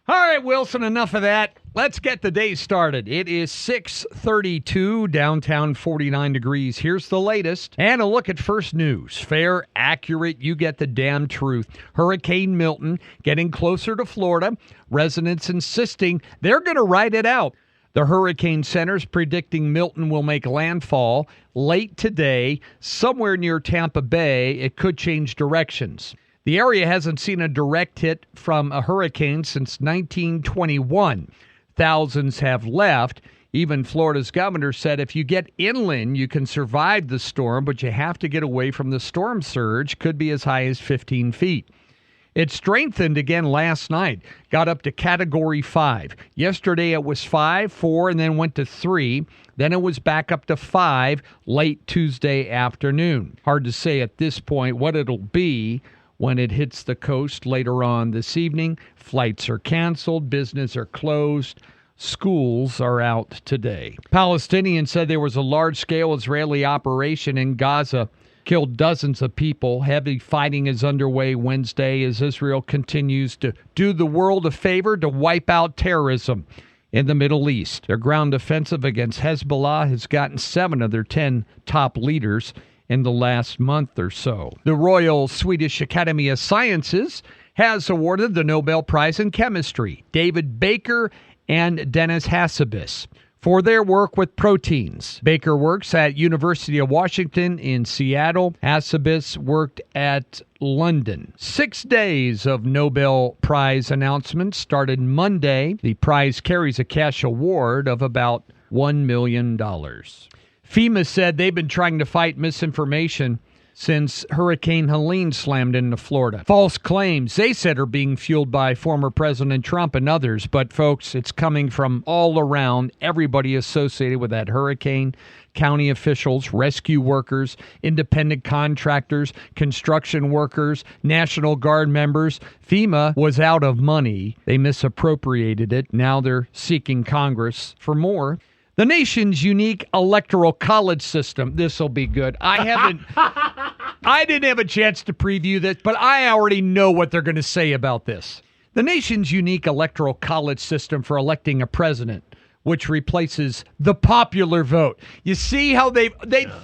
All right, Wilson, enough of that. Let's get the day started. It is 6:32, downtown 49 degrees. Here's the latest and a look at first news. Fair, accurate, you get the damn truth. Hurricane Milton getting closer to Florida. Residents insisting they're going to ride it out. The Hurricane Center's predicting Milton will make landfall late today, somewhere near Tampa Bay. It could change directions. The area hasn't seen a direct hit from a hurricane since 1921. Thousands have left. Even Florida's governor said if you get inland, you can survive the storm, but you have to get away from the storm surge. Could be as high as 15 feet. It strengthened again last night, got up to Category 5. Yesterday it was 5, 4, and then went to 3. Then it was back up to 5 late Tuesday afternoon. Hard to say at this point what it'll be when it hits the coast later on this evening. Flights are canceled, business are closed, schools are out today. Palestinians said there was a large-scale Israeli operation in Gaza, killed dozens of people. Heavy fighting is underway Wednesday as Israel continues to do the world a favor to wipe out terrorism in the Middle East. Their ground offensive against Hezbollah has gotten 7 of their 10 top leaders in the last month or so. The Royal Swedish Academy of Sciences has awarded the Nobel Prize in Chemistry, David Baker and Dennis Hassabis, for their work with proteins. Baker works at University of Washington in Seattle. Hassabis worked at London. 6 days of Nobel Prize announcements started Monday. The prize carries a cash award of about $1 million. FEMA said they've been trying to fight misinformation since Hurricane Helene slammed into Florida. False claims, they said, are being fueled by former President Trump and others. But, folks, it's coming from all around, everybody associated with that hurricane. County officials, rescue workers, independent contractors, construction workers, National Guard members. FEMA was out of money. They misappropriated it. Now they're seeking Congress for more. The nation's unique electoral college system. This will be good. I didn't have a chance to preview this, but I already know what they're going to say about this. The nation's unique electoral college system for electing a president, which replaces the popular vote. You see how they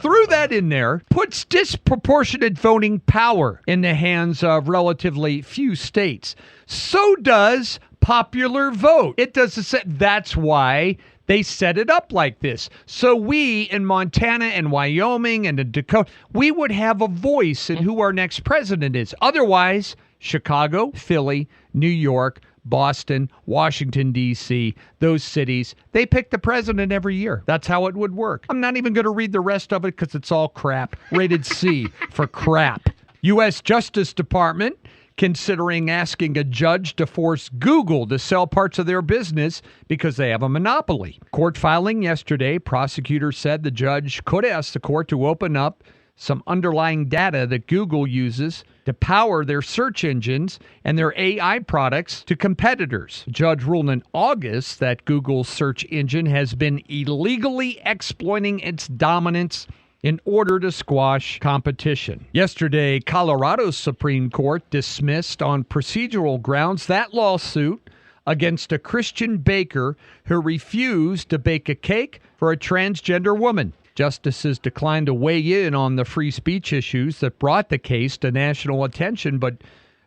threw that in there, puts disproportionate voting power in the hands of relatively few states. So does popular vote. It does. That's why they set it up like this. So we in Montana and Wyoming and in Dakota, we would have a voice in who our next president is. Otherwise, Chicago, Philly, New York, Boston, Washington, D.C., those cities, they pick the president every year. That's how it would work. I'm not even going to read the rest of it because it's all crap. Rated C for crap. U.S. Justice Department considering asking a judge to force Google to sell parts of their business because they have a monopoly. Court filing yesterday, prosecutors said the judge could ask the court to open up some underlying data that Google uses to power their search engines and their AI products to competitors. The judge ruled in August that Google's search engine has been illegally exploiting its dominance in order to squash competition. Yesterday, Colorado's Supreme Court dismissed on procedural grounds that lawsuit against a Christian baker who refused to bake a cake for a transgender woman. Justices declined to weigh in on the free speech issues that brought the case to national attention, but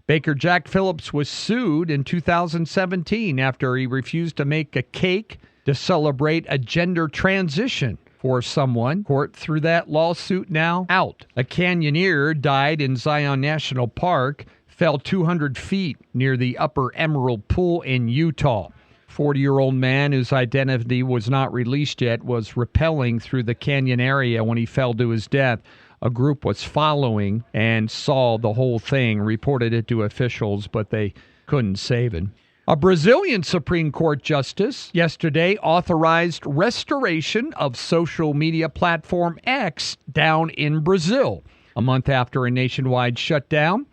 Baker Jack Phillips was sued in 2017 after he refused to make a cake to celebrate a gender transition for someone. Court threw that lawsuit now out. A canyoneer died in Zion National Park, fell 200 feet near the Upper Emerald Pool in Utah. 40-year-old man whose identity was not released yet was rappelling through the canyon area when he fell to his death. A group was following and saw the whole thing, reported it to officials, but they couldn't save him. A Brazilian Supreme Court justice yesterday authorized restoration of social media platform X down in Brazil. A month after a nationwide shutdown,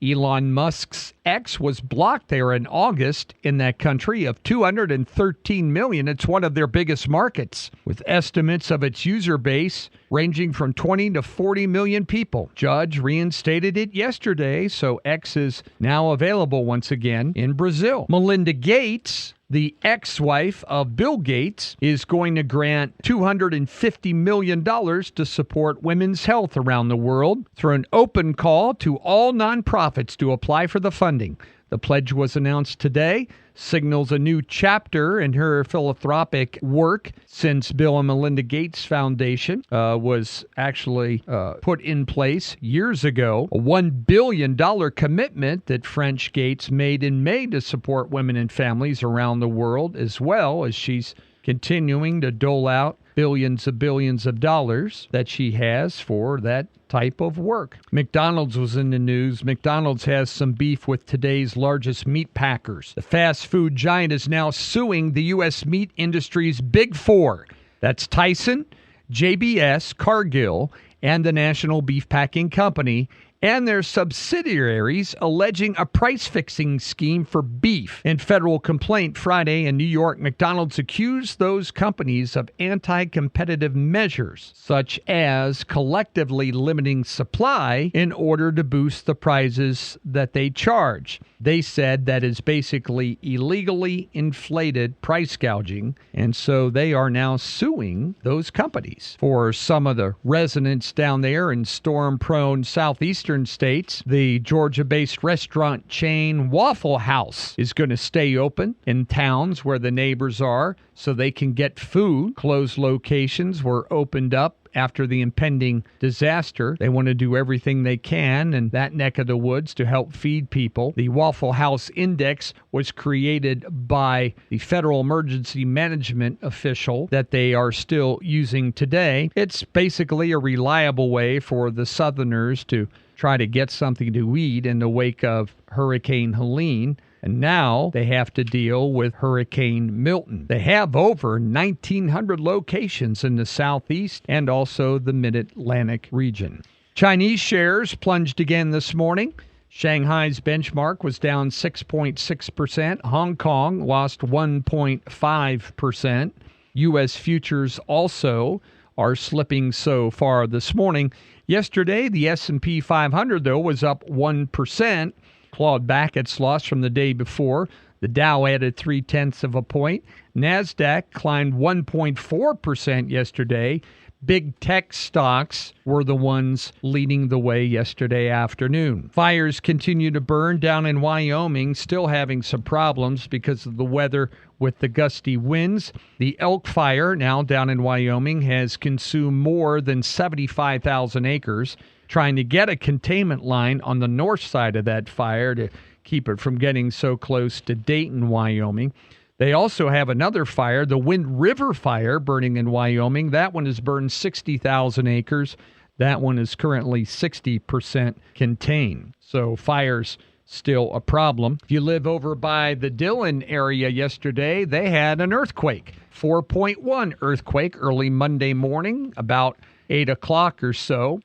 Elon Musk's X was blocked there in August in that country of 213 million. It's one of their biggest markets, with estimates of its user base ranging from 20 to 40 million people. Judge reinstated it yesterday, so X is now available once again in Brazil. Melinda Gates, the ex-wife of Bill Gates, is going to grant $250 million to support women's health around the world through an open call to all nonprofits to apply for the funding. The pledge was announced today, signals a new chapter in her philanthropic work since Bill and Melinda Gates Foundation was actually put in place years ago. A $1 billion commitment that French Gates made in May to support women and families around the world, as well as she's continuing to dole out billions of dollars that she has for that type of work. McDonald's was in the news. McDonald's has some beef with today's largest meat packers. The fast food giant is now suing the U.S. meat industry's big four. That's Tyson, JBS, Cargill, and the National Beef Packing Company, and their subsidiaries, alleging a price-fixing scheme for beef. In federal complaint Friday in New York, McDonald's accused those companies of anti-competitive measures, such as collectively limiting supply in order to boost the prices that they charge. They said that is basically illegally inflated price gouging, and so they are now suing those companies. For some of the residents down there in storm-prone southeastern states, the Georgia-based restaurant chain Waffle House is going to stay open in towns where the neighbors are so they can get food. Closed locations were opened up after the impending disaster. They want to do everything they can in that neck of the woods to help feed people. The Waffle House Index was created by the Federal Emergency Management official that they are still using today. It's basically a reliable way for the Southerners to try to get something to eat in the wake of Hurricane Helene. And now they have to deal with Hurricane Milton. They have over 1,900 locations in the southeast and also the mid-Atlantic region. Chinese shares plunged again this morning. Shanghai's benchmark was down 6.6%. Hong Kong lost 1.5%. U.S. futures also are slipping so far this morning. Yesterday, the S&P 500, though, was up 1%. Clawed back its loss from the day before. The Dow added 0.3 of a point. NASDAQ climbed 1.4% yesterday. Big tech stocks were the ones leading the way yesterday afternoon. Fires continue to burn down in Wyoming, still having some problems because of the weather with the gusty winds. The Elk Fire, now down in Wyoming, has consumed more than 75,000 acres. Trying to get a containment line on the north side of that fire to keep it from getting so close to Dayton, Wyoming. They also have another fire, the Wind River Fire, burning in Wyoming. That one has burned 60,000 acres. That one is currently 60% contained. So fires still a problem. If you live over by the Dillon area yesterday, they had an earthquake. 4.1 earthquake early Monday morning, about 8 o'clock or so.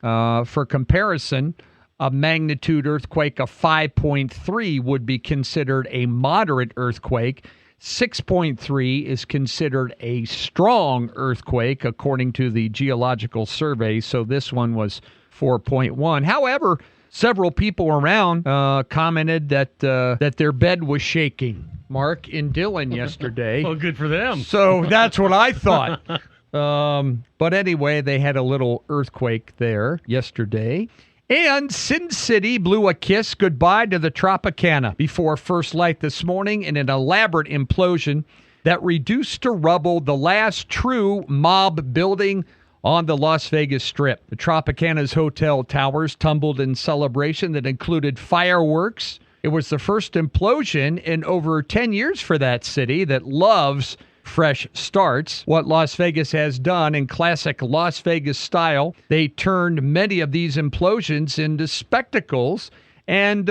For comparison, a magnitude earthquake of 5.3 would be considered a moderate earthquake. 6.3 is considered a strong earthquake, according to the Geological Survey. So this one was 4.1. However, several people around commented that their bed was shaking. Mark, in Dillon yesterday. Well, good for them. So that's what I thought. But anyway, they had a little earthquake there yesterday. And Sin City blew a kiss goodbye to the Tropicana before first light this morning in an elaborate implosion that reduced to rubble the last true mob building on the Las Vegas Strip. The Tropicana's hotel towers tumbled in celebration that included fireworks. It was the first implosion in over 10 years for that city that loves fresh starts. What Las Vegas has done in classic Las Vegas style, they turned many of these implosions into spectacles and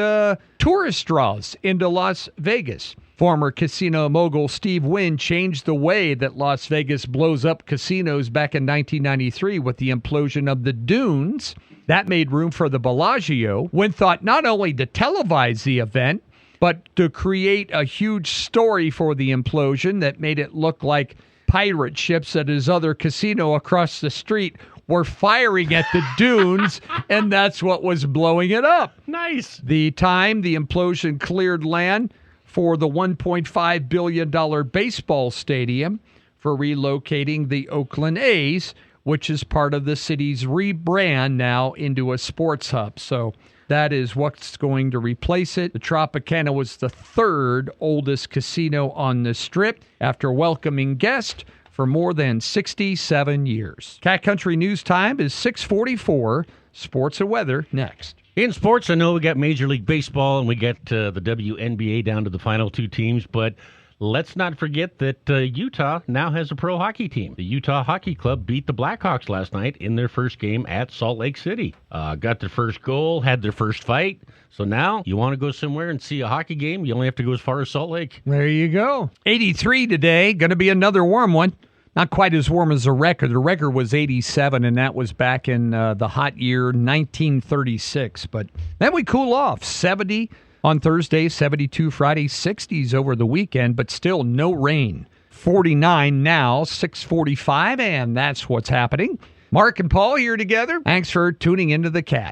tourist draws into Las Vegas. Former casino mogul Steve Wynn changed the way that Las Vegas blows up casinos back in 1993 with the implosion of the Dunes That made room for the Bellagio, when thought not only to televise the event, but to create a huge story for the implosion that made it look like pirate ships at his other casino across the street were firing at the dunes, and that's what was blowing it up. Nice. The time the implosion cleared land for the $1.5 billion baseball stadium for relocating the Oakland A's, which is part of the city's rebrand now into a sports hub. So that is what's going to replace it. The Tropicana was the third oldest casino on the Strip after welcoming guests for more than 67 years. Cat Country News Time is 6:44. Sports and weather next. In sports, I know we got Major League Baseball and we got the WNBA down to the final two teams, but let's not forget that Utah now has a pro hockey team. The Utah Hockey Club beat the Blackhawks last night in their first game at Salt Lake City. Got their first goal, had their first fight. So now you want to go somewhere and see a hockey game, you only have to go as far as Salt Lake. There you go. 83 today. Going to be another warm one. Not quite as warm as the record. The record was 87, and that was back in the hot year 1936. But then we cool off. 70 on Thursday, 72 Friday, 60s over the weekend, but still no rain. 49 now, 6:45, and that's what's happening. Mark and Paul here together. Thanks for tuning into the Cat.